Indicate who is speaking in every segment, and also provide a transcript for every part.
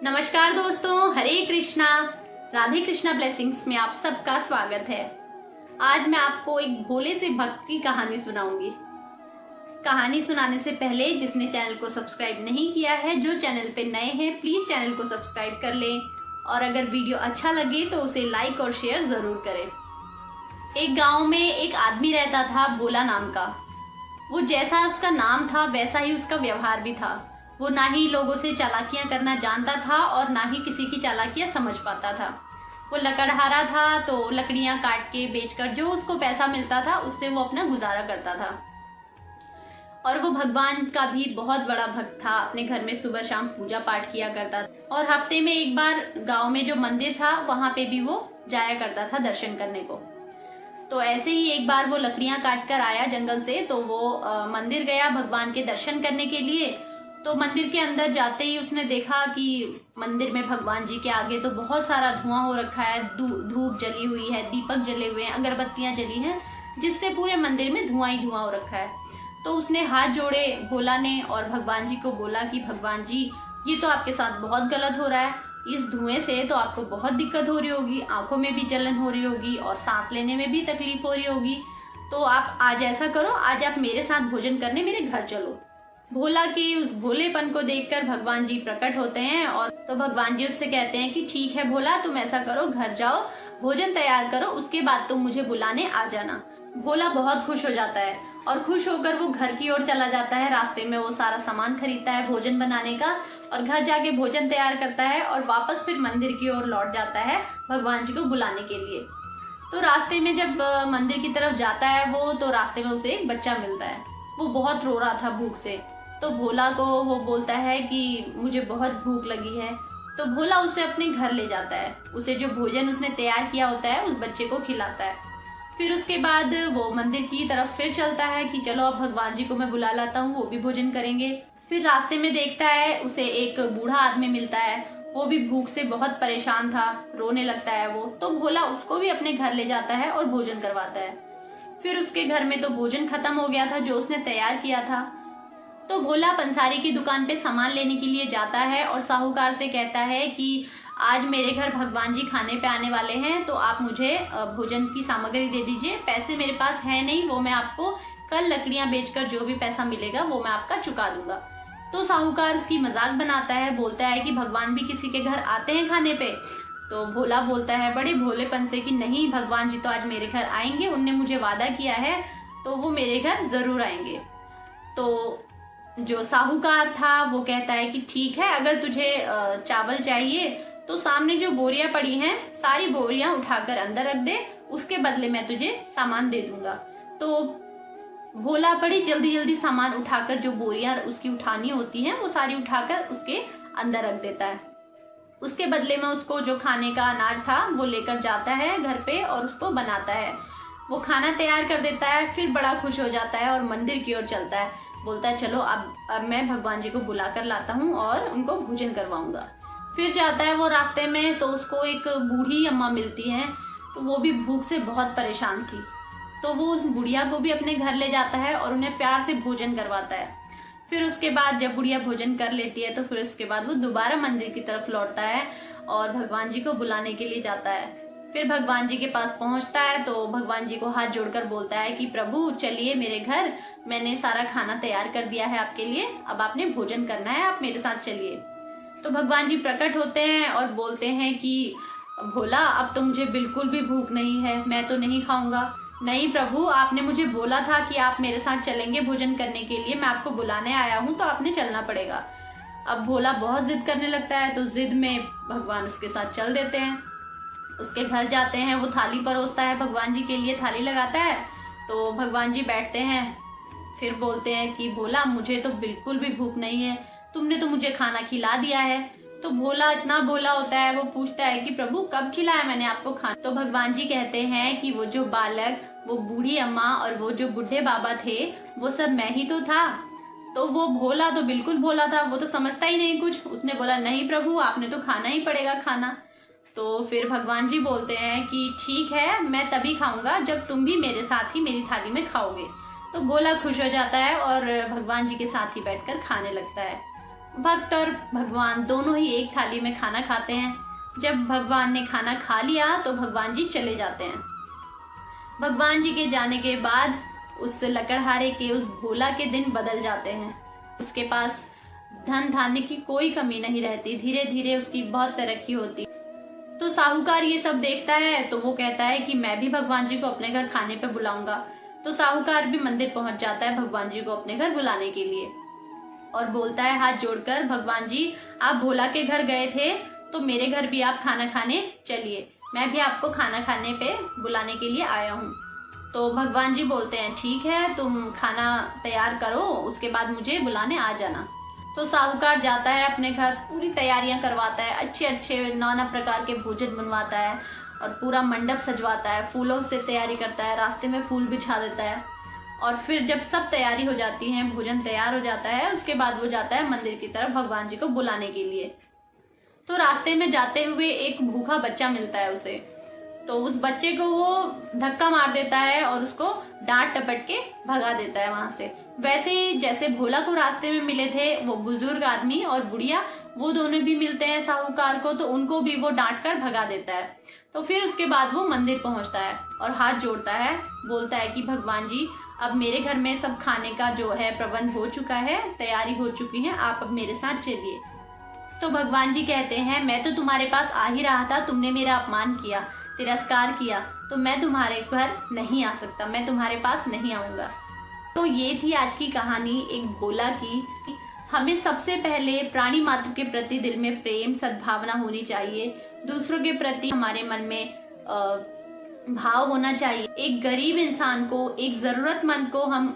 Speaker 1: नमस्कार दोस्तों, हरे कृष्णा। राधे कृष्णा ब्लेसिंग्स में आप सबका स्वागत है। आज मैं आपको एक भोले से भक्त की कहानी सुनाऊंगी। कहानी सुनाने से पहले जिसने चैनल को सब्सक्राइब नहीं किया है, जो चैनल पे नए हैं, प्लीज चैनल को सब्सक्राइब कर लें और अगर वीडियो अच्छा लगे तो उसे लाइक और शेयर जरूर करें। एक गांव में एक आदमी रहता था, भोला नाम का। वो जैसा उसका नाम था वैसा ही उसका व्यवहार भी था। वो ना ही लोगों से चालाकियां करना जानता था और ना ही किसी की चालाकियां समझ पाता था। वो लकड़हारा था, तो लकड़ियां काट के बेचकर जो उसको पैसा मिलता था उससे वो अपना गुजारा करता था। और वो भगवान का भी बहुत बड़ा भक्त था। अपने घर में सुबह शाम पूजा पाठ किया करता था और हफ्ते में एक बार गांव में जो मंदिर था वहां पे भी वो जाया करता था दर्शन करने को। तो ऐसे ही एक बार वो लकड़ियां काट कर आया जंगल से, तो वो मंदिर गया भगवान के दर्शन करने के लिए। तो मंदिर के अंदर जाते ही उसने देखा कि मंदिर में भगवान जी के आगे तो बहुत सारा धुआं हो रखा है, धूप जली हुई है, दीपक जले हुए हैं, अगरबत्तियां जली हैं, जिससे पूरे मंदिर में धुआं ही धुआं हो रखा है। तो उसने हाथ जोड़े भोला ने और भगवान जी को बोला कि भगवान जी, ये तो आपके साथ बहुत गलत हो रहा है। इस धुएं से तो आपको बहुत दिक्कत हो रही होगी, आंखों में भी जलन हो रही होगी और सांस लेने में भी तकलीफ हो रही होगी। तो आप आज ऐसा करो, आज आप मेरे साथ भोजन करने मेरे घर चलो। भोला के उस भोलेपन को देखकर भगवान जी प्रकट होते हैं और तो भगवान जी उससे कहते हैं कि ठीक है भोला, तुम ऐसा करो, घर जाओ, भोजन तैयार करो, उसके बाद तुम मुझे बुलाने आ जाना। भोला बहुत खुश हो जाता है और खुश होकर वो घर की ओर चला जाता है। रास्ते में वो सारा सामान खरीदता है भोजन बनाने का और घर जाके भोजन तैयार करता है और वापस फिर मंदिर की ओर लौट जाता है भगवान जी को बुलाने के लिए। तो रास्ते में जब मंदिर की तरफ जाता है वो, तो रास्ते में उसे एक बच्चा मिलता है। वो बहुत रो रहा था भूख से। तो भोला को वो बोलता है कि मुझे बहुत भूख लगी है। तो भोला उसे अपने घर ले जाता है, उसे जो भोजन उसने तैयार किया होता है उस बच्चे को खिलाता है। फिर उसके बाद वो मंदिर की तरफ फिर चलता है कि चलो अब भगवान जी को मैं बुला लाता हूँ, वो भी भोजन करेंगे। फिर रास्ते में देखता है उसे एक बूढ़ा आदमी मिलता है। वो भी भूख से बहुत परेशान था, रोने लगता है वो। तो भोला उसको भी अपने घर ले जाता है और भोजन करवाता है। फिर उसके घर में तो भोजन खत्म हो गया था जो उसने तैयार किया था। तो भोला पंसारी की दुकान पे सामान लेने के लिए जाता है और साहूकार से कहता है कि आज मेरे घर भगवान जी खाने पे आने वाले हैं, तो आप मुझे भोजन की सामग्री दे दीजिए। पैसे मेरे पास है नहीं, वो मैं आपको कल लकड़ियां बेचकर जो भी पैसा मिलेगा वो मैं आपका चुका दूंगा। तो साहूकार उसकी मजाक बनाता है, बोलता है कि भगवान भी किसी के घर आते हैं खाने पे। तो भोला बोलता है बड़े भोलेपन से कि नहीं, भगवान जी तो आज मेरे घर आएंगे, उनने मुझे वादा किया है, तो वो मेरे घर जरूर आएंगे। तो जो साहूकार था वो कहता है कि ठीक है, अगर तुझे चावल चाहिए तो सामने जो बोरियां पड़ी हैं सारी बोरियां उठाकर अंदर रख दे, उसके बदले मैं तुझे सामान दे दूंगा। तो भोला बड़ी जल्दी जल्दी सामान उठाकर, जो बोरियां उसकी उठानी होती हैं वो सारी उठाकर उसके अंदर रख देता है। उसके बदले में उसको जो खाने का अनाज था वो लेकर जाता है घर पे और उसको बनाता है। वो खाना तैयार कर देता है, फिर बड़ा खुश हो जाता है और मंदिर की ओर चलता है। बोलता है चलो अब मैं भगवान जी को बुला कर लाता हूँ और उनको भोजन करवाऊंगा। फिर जाता है वो रास्ते में, तो उसको एक बूढ़ी अम्मा मिलती है। तो वो भी भूख से बहुत परेशान थी। तो वो उस बुढ़िया को भी अपने घर ले जाता है और उन्हें प्यार से भोजन करवाता है। फिर उसके बाद जब बुढ़िया भोजन कर लेती है तो फिर उसके बाद वो दोबारा मंदिर की तरफ लौटता है और भगवान जी को बुलाने के लिए जाता है। फिर भगवान जी के पास पहुंचता है तो भगवान जी को हाथ जोड़कर बोलता है कि प्रभु चलिए मेरे घर, मैंने सारा खाना तैयार कर दिया है आपके लिए, अब आपने भोजन करना है, आप मेरे साथ चलिए। तो भगवान जी प्रकट होते हैं और बोलते हैं कि भोला, अब तो मुझे बिल्कुल भी भूख नहीं है, मैं तो नहीं खाऊंगा। नहीं प्रभु, आपने मुझे बोला था कि आप मेरे साथ चलेंगे भोजन करने के लिए, मैं आपको बुलाने आया हूँ, तो आपने चलना पड़ेगा। अब भोला बहुत जिद करने लगता है, तो जिद में भगवान उसके साथ चल देते हैं। उसके घर जाते हैं, वो थाली परोसता है भगवान जी के लिए, थाली लगाता है। तो भगवान जी बैठते हैं, फिर बोलते हैं कि भोला मुझे तो बिल्कुल भी भूख नहीं है, तुमने तो मुझे खाना खिला दिया है। तो भोला इतना भोला होता है, वो पूछता है कि प्रभु कब खिलाया मैंने आपको खाना। तो भगवान जी कहते हैं कि वो जो बालक, वो बूढ़ी अम्मा और वो जो बुढ़े बाबा थे, वो सब मैं ही तो था। तो वो भोला तो बिल्कुल भोला था, वो तो समझता ही नहीं कुछ। उसने बोला नहीं प्रभु, आपने तो खाना ही पड़ेगा खाना। तो फिर भगवान जी बोलते हैं कि ठीक है, मैं तभी खाऊंगा जब तुम भी मेरे साथ ही मेरी थाली में खाओगे। तो भोला खुश हो जाता है और भगवान जी के साथ ही बैठकर खाने लगता है। भक्त और भगवान दोनों ही एक थाली में खाना खाते हैं। जब भगवान ने खाना खा लिया तो भगवान जी चले जाते हैं। भगवान जी के जाने के बाद उस लकड़हारे के, उस भोला के दिन बदल जाते हैं। उसके पास धन धान्य की कोई कमी नहीं रहती, धीरे धीरे उसकी बहुत तरक्की होती। तो साहूकार ये सब देखता है तो वो कहता है कि मैं भी भगवान जी को अपने घर खाने पे बुलाऊंगा। तो साहूकार भी मंदिर पहुंच जाता है भगवान जी को अपने घर बुलाने के लिए और बोलता है हाथ जोड़कर, भगवान जी आप भोला के घर गए थे तो मेरे घर भी आप खाना खाने चलिए, मैं भी आपको खाना खाने पे बुलाने के लिए आया हूँ। तो भगवान जी बोलते हैं ठीक है, तुम खाना तैयार करो, उसके बाद मुझे बुलाने आ जाना। तो साहूकार जाता है अपने घर, पूरी तैयारियां करवाता है, अच्छे अच्छे नाना प्रकार के भोजन बनवाता है और पूरा मंडप सजवाता है, फूलों से तैयारी करता है, रास्ते में फूल बिछा देता है। और फिर जब सब तैयारी हो जाती है, भोजन तैयार हो जाता है, उसके बाद वो जाता है मंदिर की तरफ भगवान जी को बुलाने के लिए। तो रास्ते में जाते हुए एक भूखा बच्चा मिलता है उसे। तो उस बच्चे को वो धक्का मार देता है और उसको डांट टपट के भगा देता है वहां से। वैसे ही जैसे भोला को रास्ते में मिले थे वो बुजुर्ग आदमी और बुढ़िया, वो दोनों भी मिलते हैं साहूकार को, तो उनको भी वो डांट कर भगा देता है। तो फिर उसके बाद वो मंदिर पहुंचता है और हाथ जोड़ता है, बोलता है कि भगवान जी अब मेरे घर में सब खाने का जो है प्रबंध हो चुका है, तैयारी हो चुकी है, आप अब मेरे साथ चलिए। तो भगवान जी कहते हैं मैं तो तुम्हारे पास आ ही रहा था, तुमने मेरा अपमान किया, तिरस्कार किया, तो मैं तुम्हारे घर नहीं आ सकता, मैं तुम्हारे पास नहीं आऊंगा। तो ये थी आज की कहानी एक भोला की। हमें सबसे पहले प्राणी मात्र के प्रति दिल में प्रेम सद्भावना होनी चाहिए, दूसरों के प्रति हमारे मन में भाव होना चाहिए। एक गरीब इंसान को, एक जरूरतमंद को हम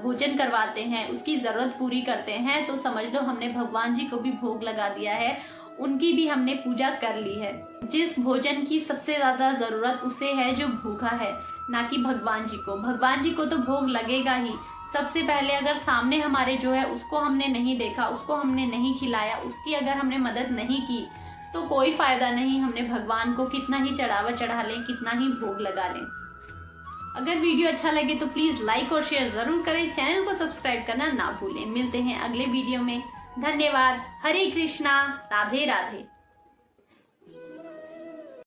Speaker 1: भोजन करवाते हैं, उसकी जरूरत पूरी करते हैं, तो समझ लो हमने भगवान जी को भी भोग लगा दिया है, उनकी भी हमने पूजा कर ली है। जिस भोजन की सबसे ज्यादा जरूरत उसे है जो भूखा है, ना कि भगवान जी को। भगवान जी को तो भोग लगेगा ही। सबसे पहले अगर सामने हमारे जो है उसको हमने नहीं देखा, उसको हमने नहीं खिलाया, उसकी अगर हमने मदद नहीं की तो कोई फायदा नहीं। हमने भगवान को कितना ही चढ़ावा चढ़ा लें, कितना ही भोग लगा लें। अगर वीडियो अच्छा लगे तो प्लीज लाइक और शेयर जरूर करें, चैनल को सब्सक्राइब करना ना भूलें। मिलते हैं अगले वीडियो में। धन्यवाद। हरे कृष्णा। राधे राधे।